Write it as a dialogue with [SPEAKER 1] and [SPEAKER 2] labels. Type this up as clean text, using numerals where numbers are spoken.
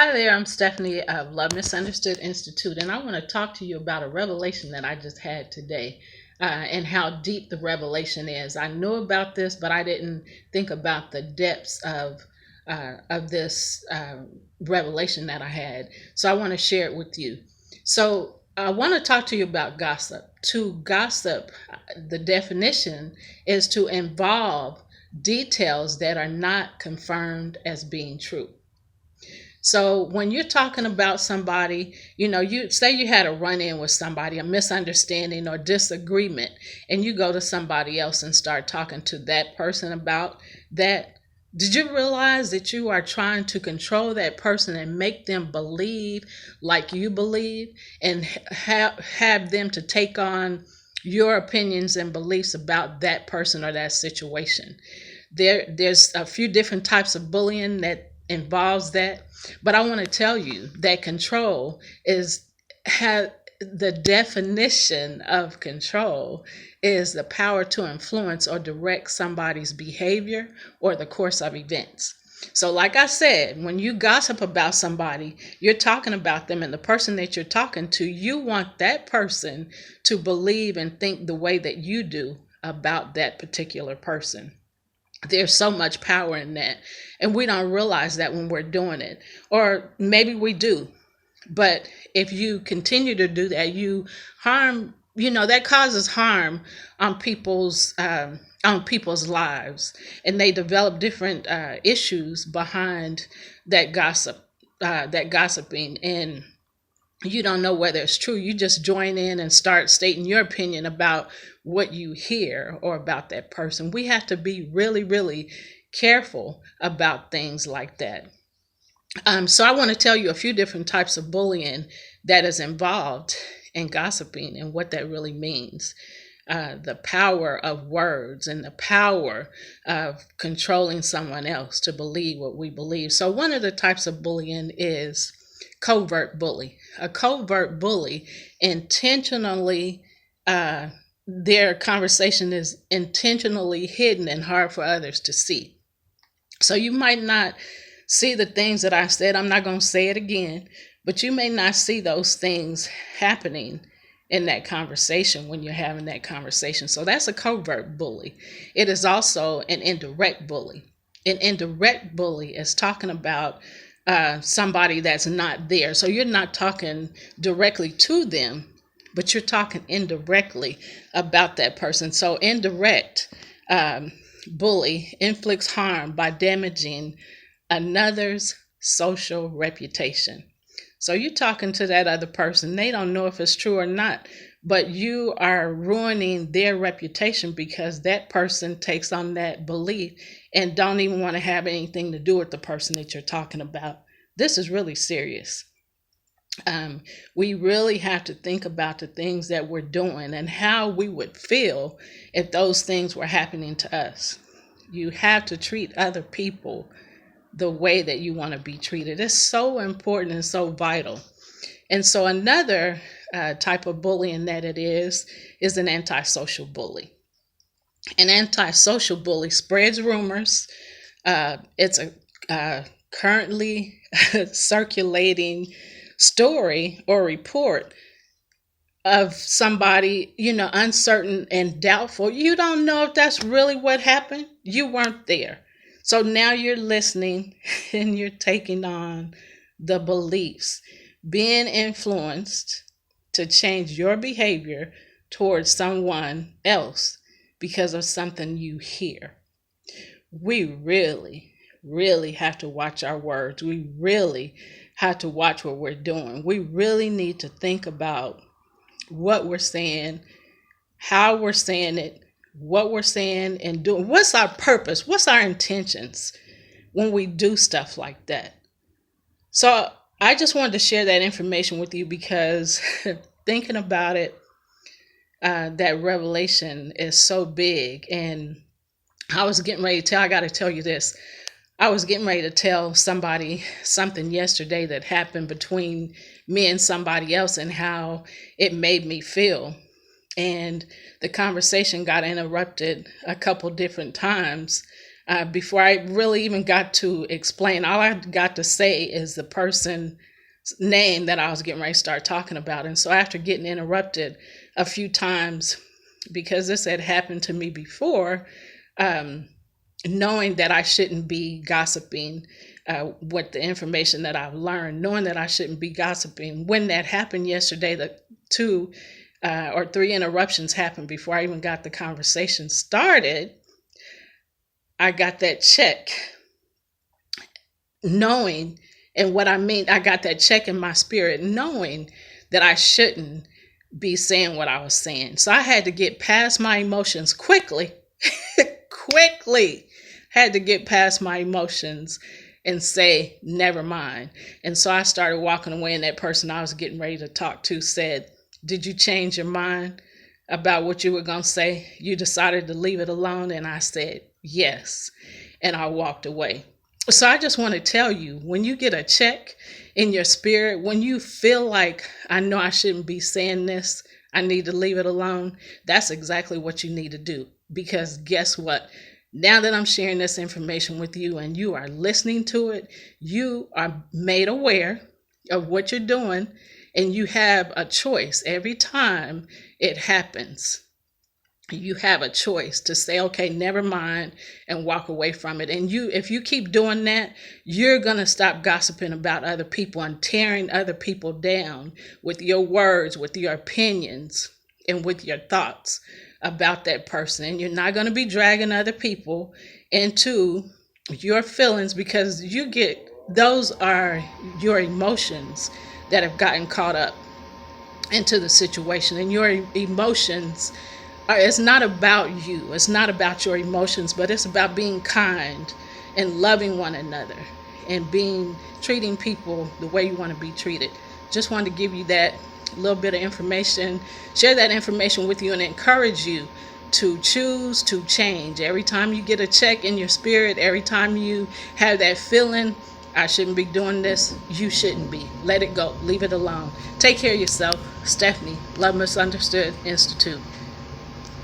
[SPEAKER 1] Hi there, I'm Stephanie of Love Misunderstood Institute, and I want to talk to you about a revelation that I just had today and how deep the revelation is. I knew about this, but I didn't think about the depths of this revelation that I had. So I want to share it with you. So I want to talk to you about gossip. To gossip, the definition is to involve details that are not confirmed as being true. So when you're talking about somebody, you say you had a run in with somebody, a misunderstanding or disagreement, and you go to somebody else and start talking to that person about that. Did you realize that you are trying to control that person and make them believe like you believe and have them to take on your opinions and beliefs about that person or that situation? There's a few different types of bullying that involves that, but I want to tell you that control is ha the definition of control is the power to influence or direct somebody's behavior or the course of events. So, like I said, when you gossip about somebody, you're talking about them, and the person that you're talking to, you want that person to believe and think the way that you do about that particular person. There's so much power in that, and we don't realize that when we're doing it, or maybe we do. But if you continue to do that, you harm, that causes harm on people's lives, and they develop different issues behind that that gossiping, and you don't know whether it's true. You just join in and start stating your opinion about what you hear or about that person. We have to be really, really careful about things like that. So I want to tell you a few different types of bullying that is involved in gossiping and what that really means. The power of words and the power of controlling someone else to believe what we believe. So one of the types of bullying is covert bully. A covert bully intentionally, their conversation is intentionally hidden and hard for others to see. So you might not see the things that I said. I'm not going to say it again, but you may not see those things happening in that conversation when you're having that conversation. So that's a covert bully. It is also an indirect bully. An indirect bully is talking about somebody that's not there. So you're not talking directly to them, but you're talking indirectly about that person. So indirect bully inflicts harm by damaging another's social reputation. So you're talking to that other person. They don't know if it's true or not, but you are ruining their reputation because that person takes on that belief and don't even want to have anything to do with the person that you're talking about. This is really serious. We really have to think about the things that we're doing and how we would feel if those things were happening to us. You have to treat other people the way that you want to be treated. It's so important and so vital. And so another type of bullying that it is an antisocial bully. An antisocial bully spreads rumors. It's a currently circulating story or report of somebody, uncertain and doubtful. You don't know if that's really what happened. You weren't there. So now you're listening and you're taking on the beliefs, being influenced to change your behavior towards someone else because of something you hear. We really, really have to watch our words. We really have to watch what we're doing. We really need to think about what we're saying, how we're saying it, what we're saying and doing. What's our purpose? What's our intentions when we do stuff like that? So I just wanted to share that information with you because thinking about it, that revelation is so big. And I got to tell you this. I was getting ready to tell somebody something yesterday that happened between me and somebody else and how it made me feel. And the conversation got interrupted a couple different times Before I really even got to explain, all I got to say is the person's name that I was getting ready to start talking about. And so after getting interrupted a few times, because this had happened to me before, knowing that I shouldn't be gossiping with the information that I've learned, knowing that I shouldn't be gossiping. When that happened yesterday, the 2 or 3 interruptions happened before I even got the conversation started. I got that check, knowing, and what I mean, I got that check in my spirit, knowing that I shouldn't be saying what I was saying. So I had to get past my emotions quickly, quickly, had to get past my emotions and say, never mind. And so I started walking away, and that person I was getting ready to talk to said, did you change your mind about what you were going to say? You decided to leave it alone? And I said, yes. And I walked away. So I just want to tell you, when you get a check in your spirit, when you feel like, I know I shouldn't be saying this, I need to leave it alone, that's exactly what you need to do. Because guess what? Now that I'm sharing this information with you and you are listening to it, you are made aware of what you're doing, and you have a choice every time it happens. You have a choice to say, okay, never mind, and walk away from it. And if you keep doing that, you're going to stop gossiping about other people and tearing other people down with your words, with your opinions, and with your thoughts about that person. And you're not going to be dragging other people into your feelings, because those are your emotions that have gotten caught up into the situation. And your emotions, it's not about you. It's not about your emotions, but it's about being kind and loving one another and treating people the way you want to be treated. Just wanted to give you that little bit of information, share that information with you, and encourage you to choose to change. Every time you get a check in your spirit, every time you have that feeling, I shouldn't be doing this, you shouldn't be. Let it go. Leave it alone. Take care of yourself. Stephanie, Love Misunderstood Institute.